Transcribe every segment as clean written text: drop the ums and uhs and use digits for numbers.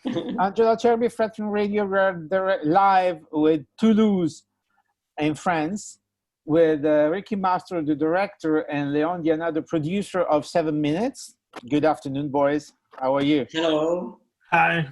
Angelo Acerbi, Fraternal Radio. We're live with Toulouse in France with Ricky Mastro, the director, and Léon Diana, the producer of 7 Minutes. Good afternoon, boys. How are you? Hello. Hi.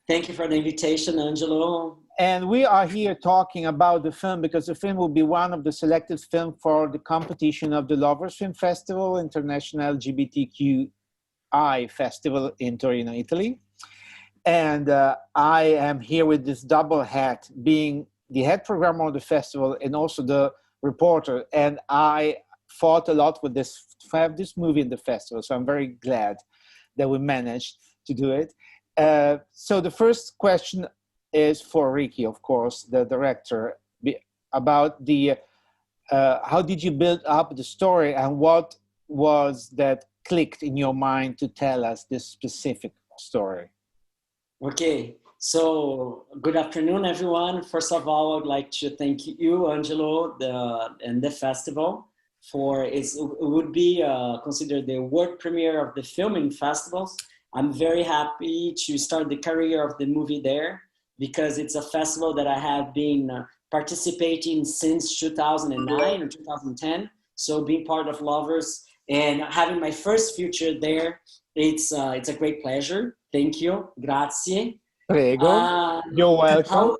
Thank you for the invitation, Angelo. And we are here talking about the film because the film will be one of the selected films for the competition of the Lovers Film Festival, International LGBTQI Festival in Torino, Italy. And I am here with this double hat, being the head programmer of the festival and also the reporter. And I fought a lot with this to have this movie in the festival. So I'm very glad that we managed to do it. So the first question is for Ricky, of course, the director, about the how did you build up the story and what was that clicked in your mind to tell us this specific story? Okay, so good afternoon, everyone. First of all, I'd like to thank you, Angelo, and the festival for it would be considered the world premiere of the film in festivals. I'm very happy to start the career of the movie there, because it's a festival that I have been participating since 2009 or 2010. So being part of Lovers and having my first feature there, it's a great pleasure. Thank you. Grazie. Prego. You're welcome.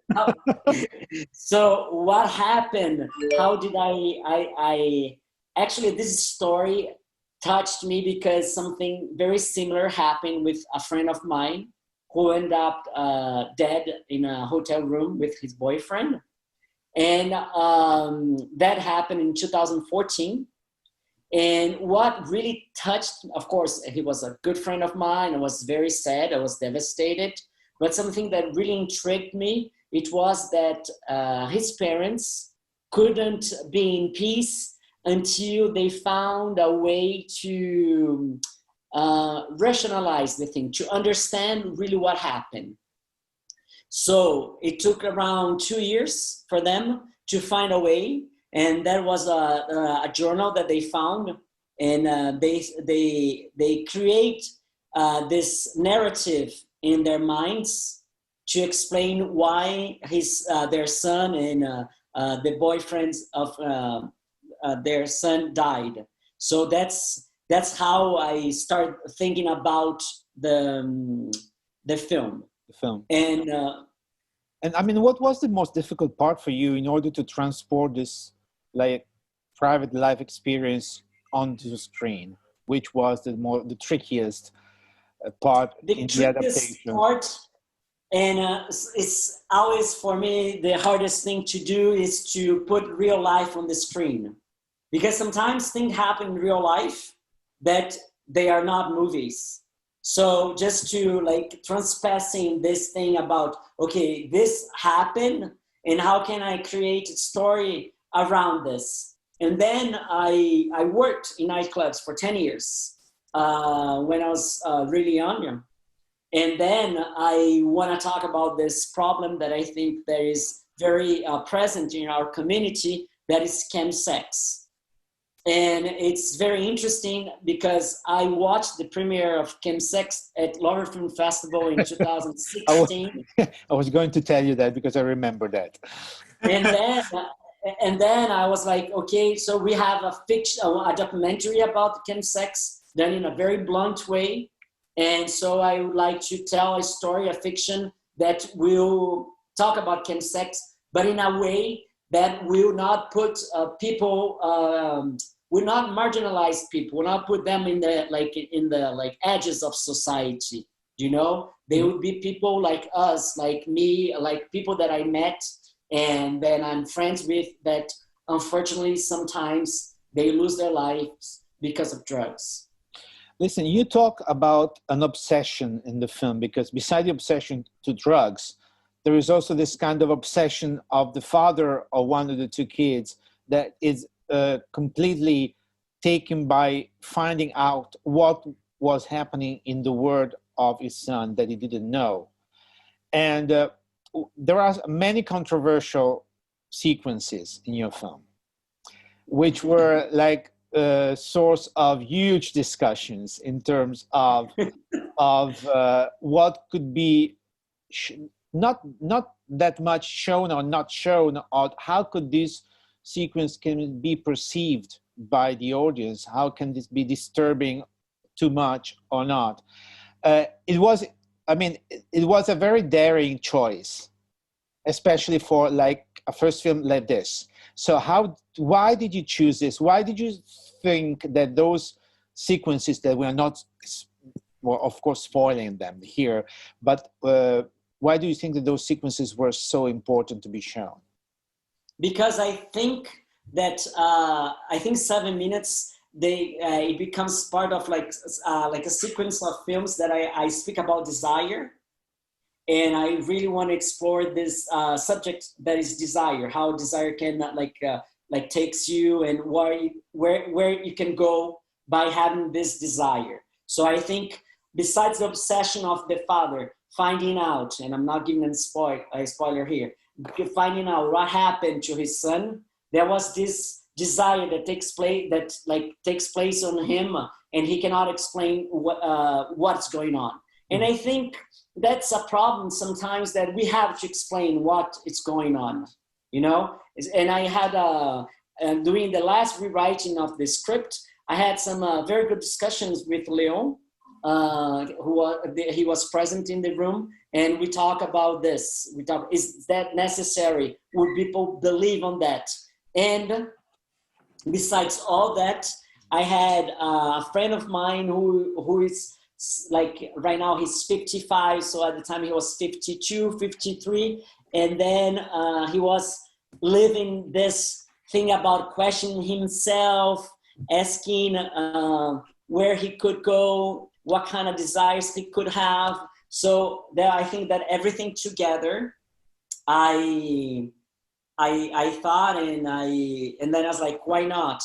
So what happened? How did I actually, this story touched me because something very similar happened with a friend of mine who ended up dead in a hotel room with his boyfriend. And that happened in 2014. And what really touched, of course, he was a good friend of mine. I was very sad. I was devastated. But something that really intrigued me, it was that his parents couldn't be in peace until they found a way to rationalize the thing, to understand really what happened. So it took around 2 years for them to find a way, and that was a journal that they found, and they create this narrative in their minds to explain why their son and the boyfriends of their son died. So that's how I started thinking about the film. The film. And I mean, what was the most difficult part for you in order to transport this like private life experience onto the screen? Which was the trickiest part in the adaptation? Part, and it's always for me the hardest thing to do is to put real life on the screen, because sometimes things happen in real life that they are not movies. So just to like transpassing this thing about, okay, this happened and how can I create a story around this? And then I worked in nightclubs for 10 years when I was really young. And then I want to talk about this problem that I think that is very present in our community, that is chemsex. And it's very interesting because I watched the premiere of chemsex at Lover Film Festival in 2016. I was going to tell you that because I remember that. And then I was like, okay, so we have a documentary about chemsex done in a very blunt way. And so I would like to tell a story, a fiction that will talk about chemsex, but in a way that will not put people, will not marginalize people, will not put them in the edges of society. You know, they would be people like us, like me, like people that I met and then I'm friends with, that unfortunately sometimes they lose their lives because of drugs. Listen, you talk about an obsession in the film, because beside the obsession to drugs, there is also this kind of obsession of the father of one of the two kids that is completely taken by finding out what was happening in the world of his son that he didn't know. And there are many controversial sequences in your film, which were like source of huge discussions in terms of what could be not that much shown or not shown, or how could this sequence can be perceived by the audience, how can this be disturbing too much or not. It was a very daring choice, especially for like a first film like this. So why did you choose this? Why did you think that those sequences that we are not, well, of course, spoiling them here, but why do you think that those sequences were so important to be shown? Because I think that 7 minutes, it becomes part of like a sequence of films that I speak about desire. And I really want to explore this subject that is desire, how desire can like takes you, and where you can go by having this desire. So I think besides the obsession of the father finding out, and I'm not giving a spoiler here, finding out what happened to his son, there was this desire that takes place on him, and he cannot explain what's going on. And I think that's a problem sometimes, that we have to explain what is going on, you know? And I had, during the last rewriting of the script, I had some very good discussions with Léon, he was present in the room, and we talk about this. Is that necessary? Would people believe on that? And besides all that, I had a friend of mine who is, like, right now he's 55, so at the time he was 52, 53, and then he was living this thing about questioning himself, asking where he could go, what kind of desires he could have. So there, I think that everything together, I thought, and then I was like, why not?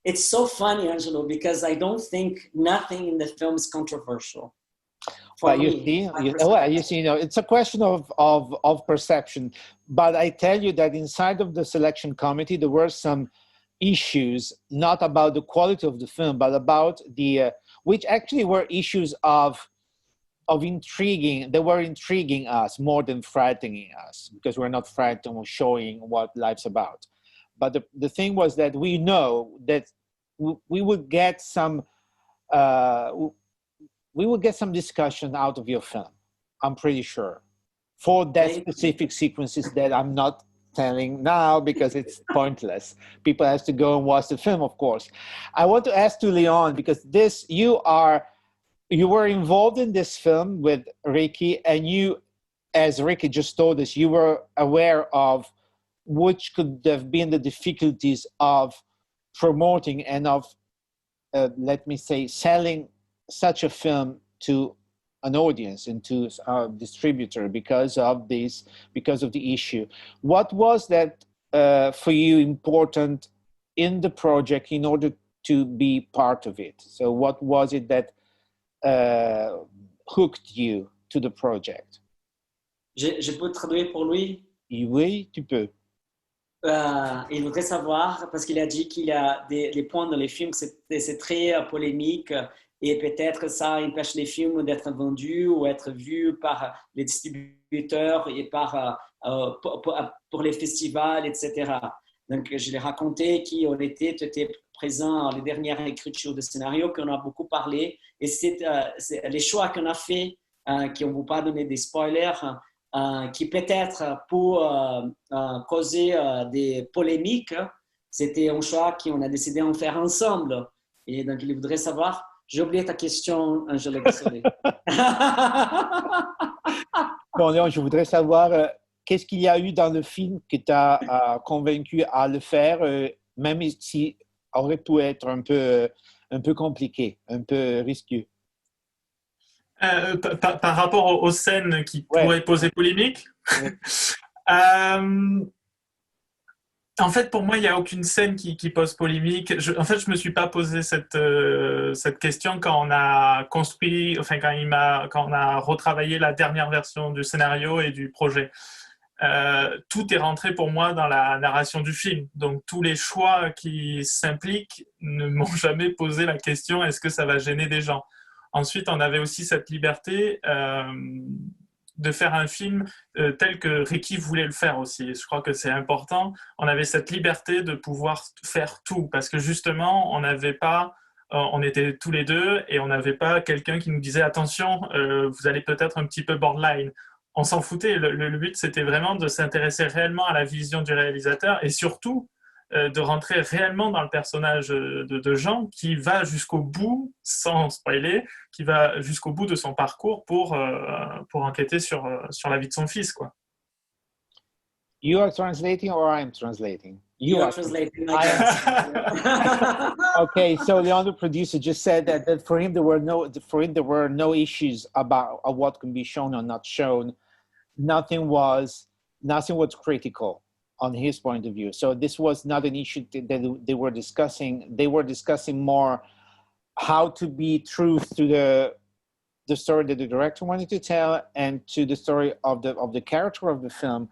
It's so funny, Angelo, because I don't think nothing in the film is controversial. Well, you see, it's a question of perception. But I tell you that inside of the selection committee, there were some issues, not about the quality of the film, but about which actually were issues of intriguing. They were intriguing us more than frightening us, because we're not frightened of showing what life's about. But the thing was that we know that we would get some discussion out of your film. I'm pretty sure, for that specific sequences that I'm not telling now because it's pointless. People have to go and watch the film, of course. I want to ask to Léon, because you were involved in this film with Ricky, and you, as Ricky just told us, you were aware of which could have been the difficulties of promoting and of, let me say, selling such a film to an audience and to a distributor because of the issue. What was that for you important in the project in order to be part of it? So what was it that hooked you to the project? Je peux traduire pour lui? Oui, tu peux. Il voudrait savoir, parce qu'il a dit qu'il y a des points dans les films, c'est très polémique, et peut-être ça empêche les films d'être vendus ou être vus par les distributeurs et pour les festivals, etc. Donc, je l'ai raconté qu'on était présent à la dernière écriture de scénario, qu'on a beaucoup parlé, et c'est les choix qu'on a fait, qui ne vont pas donner des spoilers, qui peut-être pour causer des polémiques, c'était un choix qu'on a décidé d'en faire ensemble. Et donc, il voudrait savoir, j'ai oublié ta question, Angelo, désolé. Bon, Léon, je voudrais savoir, qu'est-ce qu'il y a eu dans le film qui t'a convaincu à le faire, même si ça aurait pu être un peu compliqué, un peu risqué? Par rapport aux scènes qui pourraient poser polémique. En fait, pour moi, il n'y a aucune scène qui pose polémique. En fait, je me suis pas posé cette question quand on a construit, enfin quand on a retravaillé la dernière version du scénario et du projet. tout est rentré pour moi dans la narration du film. Donc tous les choix qui s'impliquent ne m'ont jamais posé la question est-ce que ça va gêner des gens. Ensuite, on avait aussi cette liberté de faire un film tel que Ricky voulait le faire aussi. Je crois que c'est important. On avait cette liberté de pouvoir faire tout parce que justement, on était tous les deux et on n'avait pas quelqu'un qui nous disait attention, vous allez peut-être un petit peu borderline. On s'en foutait. Le but, c'était vraiment de s'intéresser réellement à la vision du réalisateur et surtout de rentrer réellement dans le personnage de Jean qui va jusqu'au bout, sans spoiler, qui va jusqu'au bout de son parcours pour enquêter sur la vie de son fils, quoi. You are translating or I'm translating? You are translating. Okay, so Léon, the producer, just said that for him there were no issues about what can be shown or not shown. Nothing was critical on his point of view. So this was not an issue that they were discussing. They were discussing more how to be true to the story that the director wanted to tell and to the story of the character of the film.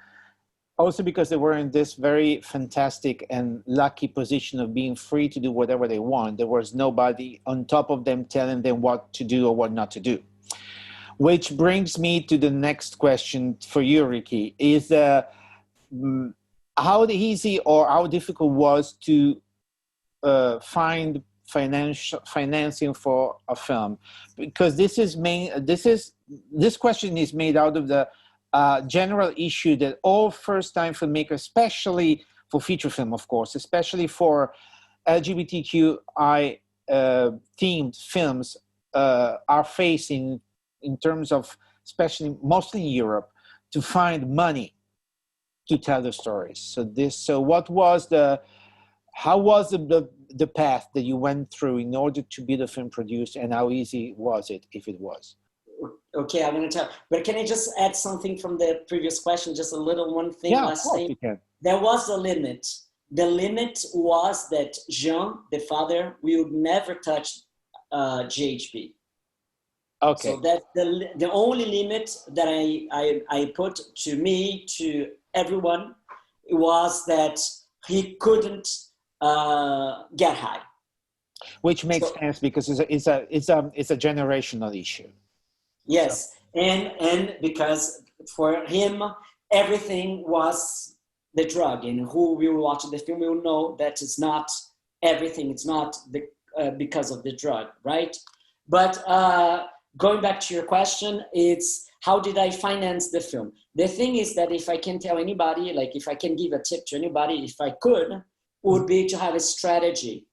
Also because they were in this very fantastic and lucky position of being free to do whatever they want. There was nobody on top of them telling them what to do or what not to do. Which brings me to the next question for you, Ricky, is how easy or how difficult was to find financing for a film? Because this question is made out of the general issue that all first-time filmmakers, especially for feature film, of course, especially for LGBTQI themed films, are facing in terms of, especially mostly in Europe, to find money to tell the stories. How was the path that you went through in order to be the film produced, and how easy was it, if it was? Okay, I'm going to tell. But can I just add something from the previous question? Just a little one thing. Yeah, last of course thing. you can. There was a limit. The limit was that Jean, the father, will never touch GHB. Okay. So that's the only limit that I put to me, to everyone, was that he couldn't get high. Which makes sense because it's a generational issue. Yes, so. and because for him everything was the drug, and who will watch the film will know that it's not everything. It's not because of the drug, right? But going back to your question, it's how did I finance the film? The thing is that if I can tell anybody, like if I can give a tip to anybody, if I could, would be to have a strategy.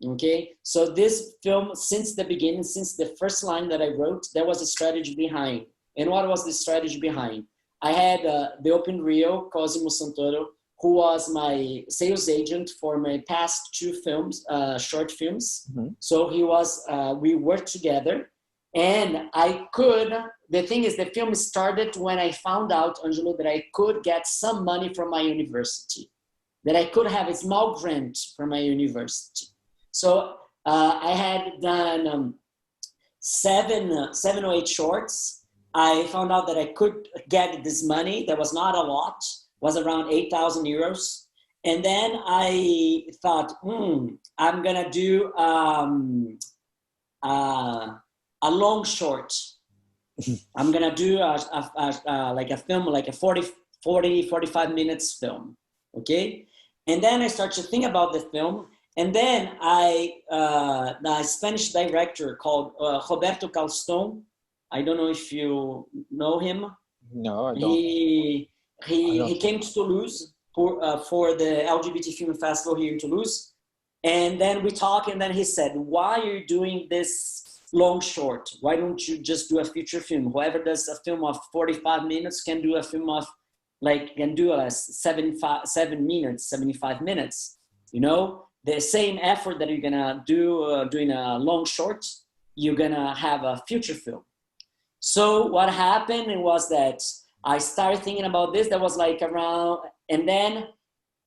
Okay, so this film, since the beginning, since the first line that I wrote, there was a strategy behind. And what was the strategy behind? I had the open reel, Cosimo Santoro, who was my sales agent for my past 2 films, short films. Mm-hmm. So he was, we worked together, and the thing is, the film started when I found out, Angelo, that I could get some money from my university, that I could have a small grant from my university. So I had done 7 or 8 shorts. I found out that I could get this money. That was not a lot. Was around 8,000 euros. And then I thought, I'm going to do a long short. I'm going to do like a film, like a 45 minutes film. Okay. And then I started to think about the film. And then the Spanish director called Roberto Calston, I don't know if you know him. No, I don't. He came to Toulouse for the LGBT Film Festival here in Toulouse. And then we talked, and then he said, why are you doing this long short? Why don't you just do a feature film? Whoever does a film of 45 minutes can do a film of, can do a 7 minutes, 75 minutes, you know? The same effort that you're gonna do doing a long short, you're gonna have a feature film. So what happened was that I started thinking about this. That was like around, and then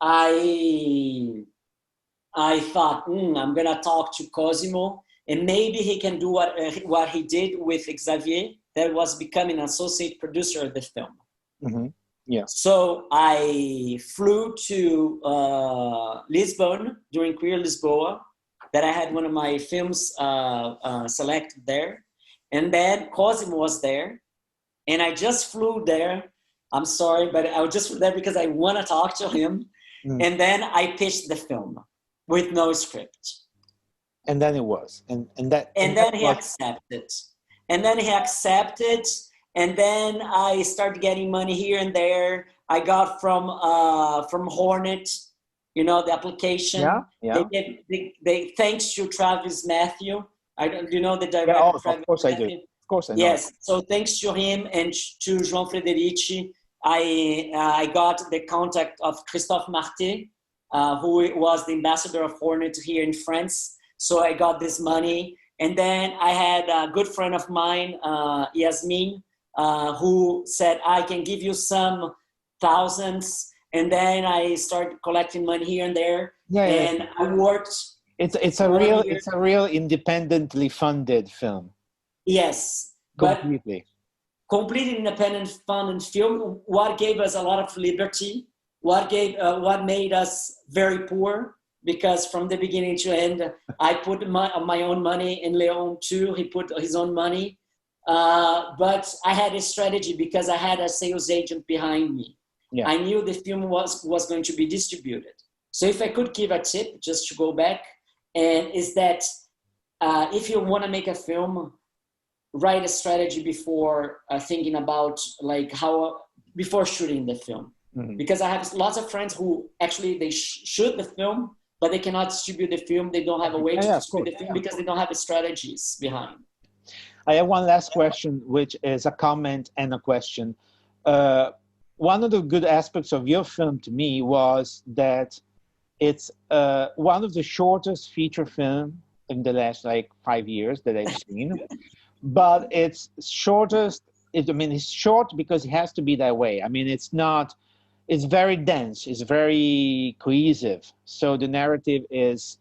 I thought, I'm gonna talk to Cosimo, and maybe he can do what he did with Xavier, that was becoming an associate producer of the film. Mm-hmm. Yeah. So I flew to Lisbon during Queer Lisboa, that I had one of my films selected there. And then Cosimo was there. And I just flew there. I'm sorry, but I just flew there because I want to talk to him. And then I pitched the film with no script. And then it was. And then he accepted. And then he accepted. And then I started getting money here and there. I got from Hornet, you know, the application. Yeah. They thanks to Travis Matthew. Do you know the director? Yeah, Travis of course Matthew? I do. Of course I know. Yes. So thanks to him and to João Frederici, I got the contact of Christophe Marté, who was the ambassador of Hornet here in France. So I got this money. And then I had a good friend of mine, Yasmin, who said, I can give you some thousands. And then I started collecting money here and there. I worked. It's a real independently funded film. Yes. Completely. Completely independent funded film. What gave us a lot of liberty. What made us very poor. Because from the beginning to end, I put my own money, and Léon too, he put his own money. But I had a strategy because I had a sales agent behind me. Yeah. I knew the film was going to be distributed. So if I could give a tip, just to go back, and is that if you want to make a film, write a strategy before thinking about before shooting the film. Mm-hmm. Because I have lots of friends who actually they shoot the film, but they cannot distribute the film. They don't have a way to distribute the film because they don't have the strategies behind. I have one last question, which is a comment and a question. One of the good aspects of your film to me was that it's one of the shortest feature film in the last 5 years that I've seen. But it's shortest. It's short because it has to be that way. I mean, it's not. It's very dense. It's very cohesive. So the narrative is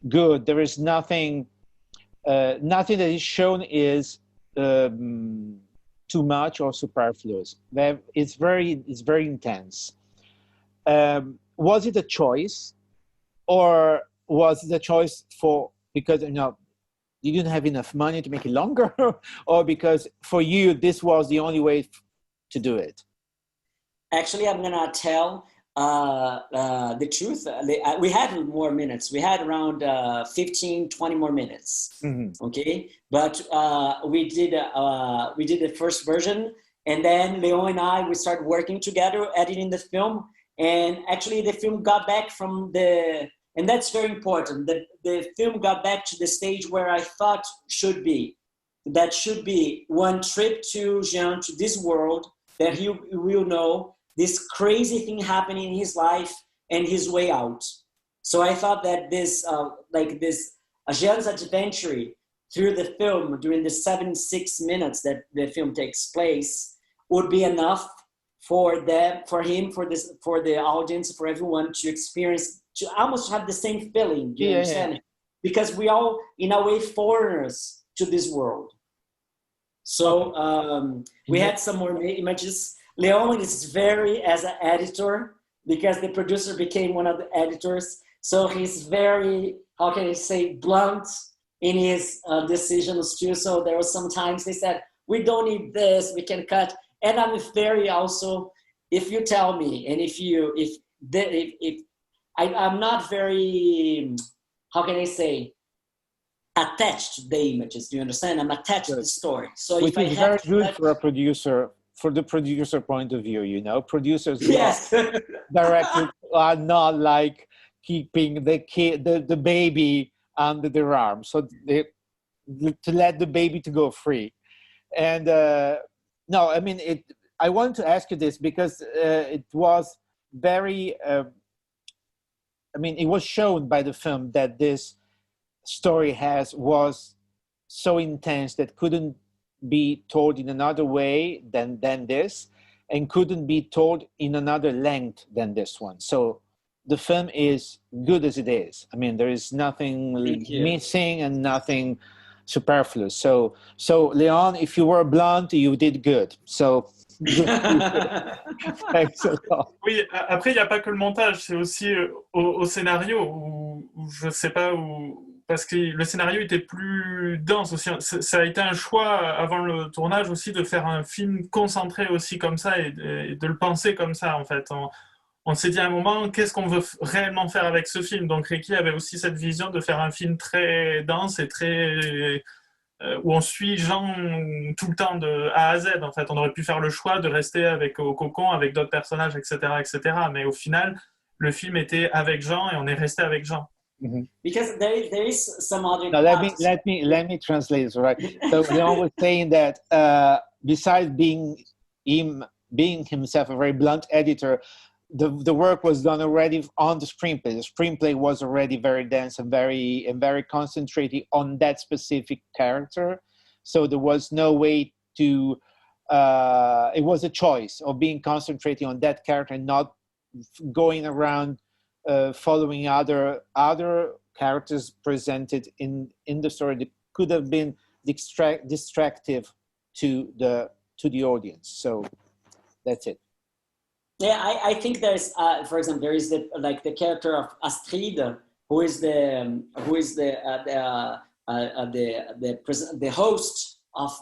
good. There is nothing that is shown is too much or superfluous. It's very intense. Was it a choice, or was it a choice because you didn't have enough money to make it longer, or because for you this was the only way to do it? Actually, I'm going to tell the truth. We had more minutes. We had around 15, 20 more minutes. Mm-hmm. Okay. But we did the first version. And then Léon and I, we started working together, editing the film. And actually the film got back and that's very important. The film got back to the stage where I thought should be. That should be one trip to Jean, to this world, that he will know this crazy thing happening in his life and his way out. So I thought that this Jean's adventure through the film during the 76 minutes that the film takes place would be enough for him, for the audience, for everyone to experience, to almost have the same feeling. Do you understand? Yeah. Because we all, in a way, foreigners to this world. So we had some more images. Léon is very, as an editor, because the producer became one of the editors. So he's very, how can I say, blunt in his decisions too. So there were some times they said, we don't need this, we can cut. And I'm very also, if you tell me, and I'm not very, how can I say, attached to the images. Do you understand? I'm attached to the story. So which is very good for a producer. For the producer point of view, producers directors are not like keeping the baby under their arm, so to let the baby to go free. And no, I mean it. I want to ask you this because it was very. It was shown by the film that this story was so intense that couldn't be told in another way than this, and couldn't be told in another length than this one. So the film is good as it is. There is nothing missing and nothing superfluous. So Léon, if you were blunt, you did good. So Thanks a lot. Oui, après, il n'y a pas que le montage, c'est aussi au scénario, où je sais pas, parce que le scénario était plus dense aussi. Ça a été un choix avant le tournage aussi de faire un film concentré aussi comme ça et de le penser comme ça, en fait. On s'est dit à un moment, qu'est-ce qu'on veut réellement faire avec ce film? Donc Ricky avait aussi cette vision de faire un film très dense et très où on suit Jean tout le temps de A à Z. En fait, on aurait pu faire le choix de rester avec au cocon, avec d'autres personnages, etc., etc. Mais au final, le film était avec Jean et on est resté avec Jean. Mm-hmm. Because there is some other. Now let me translate this, right? So Léon was saying that besides being himself a very blunt editor, the work was done already on the screenplay. The screenplay was already very dense and very concentrated on that specific character. So there was no way to. It was a choice of being concentrating on that character and not going around following other characters presented in the story that could have been distractive to the audience. So that's it. Yeah, I think there's, for example, there is the character of Astrid, who is the host of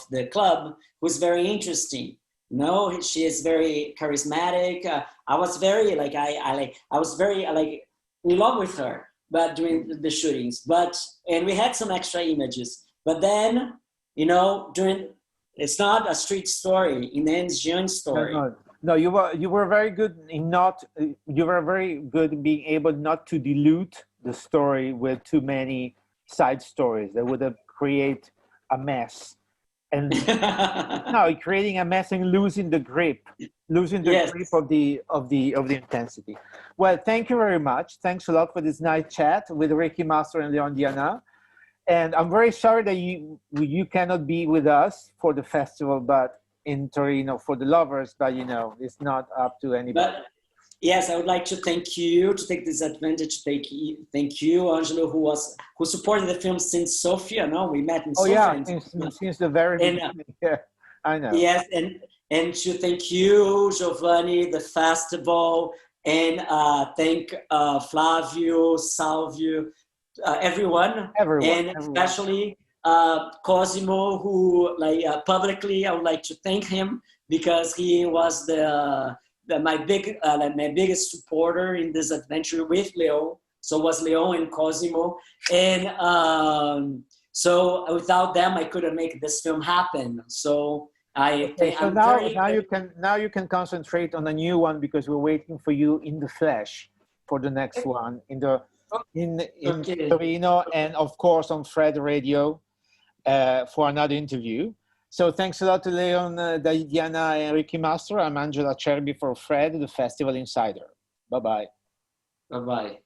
the club, who's very interesting. No, she is very charismatic. I was very in love with her, but during the shootings. And we had some extra images. But then, it's not a street story. It ends Jean's story. No, you were very good in being able not to dilute the story with too many side stories that would have created a mess. And no, creating a mess and losing the grip of the intensity. Well, thank you very much. Thanks a lot for this nice chat with Ricky Mastro and Léon Diana. And I'm very sorry that you cannot be with us for the festival, but in Torino for the lovers, but it's not up to anybody. But yes, I would like to thank you, to take this advantage. Thank you, Angelo, who supported the film since Sofia. No, we met in Sofia. Since the very beginning. Yeah, I know. Yes, and to thank you, Giovanni, the festival, and thank Flavio, Salvio, everyone, and especially Cosimo, who publicly I would like to thank him because he was my biggest supporter in this adventure with Léon. So was Léon and Cosimo, and so without them I couldn't make this film happen. So now you can concentrate on a new one because we're waiting for you in the flesh for the next one in Torino, and of course on Fred Radio for another interview. So thanks a lot to Léon Diana and Ricky Mastro. I'm Angelo Acerbi for Fred, the Festival Insider. Bye-bye. Bye-bye.